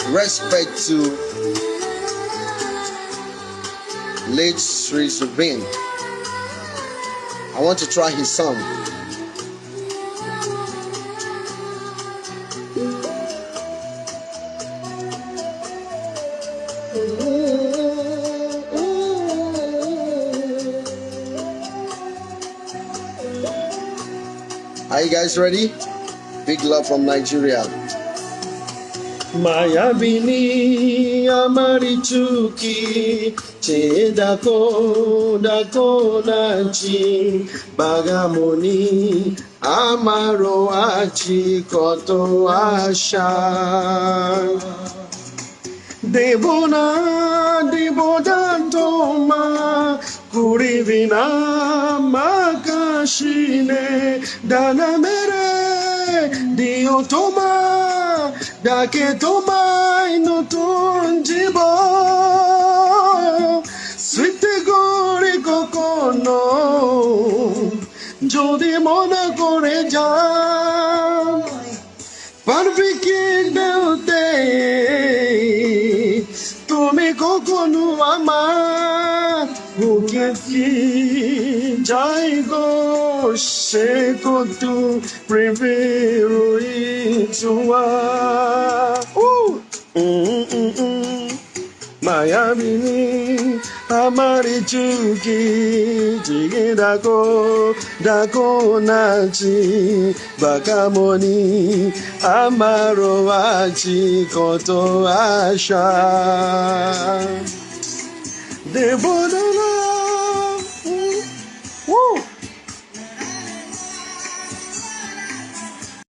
Respect to late Sri Zubin. I want to try his song. Are you guys ready? Big love from Nigeria. Mayabini amari chuki chedako dako nachi bagamoni amaro achi koto asha devona devodantoma kurivina makashine danamere diotoma dake tomai no tunjibo sweet gori kokono jodi mona kore jam parviki deute tumi kokono ama uketi jaigo shekotu prevero itua Mayabini amari chuki jigidako dako nachi bakamoni amaro achi koto asha Devona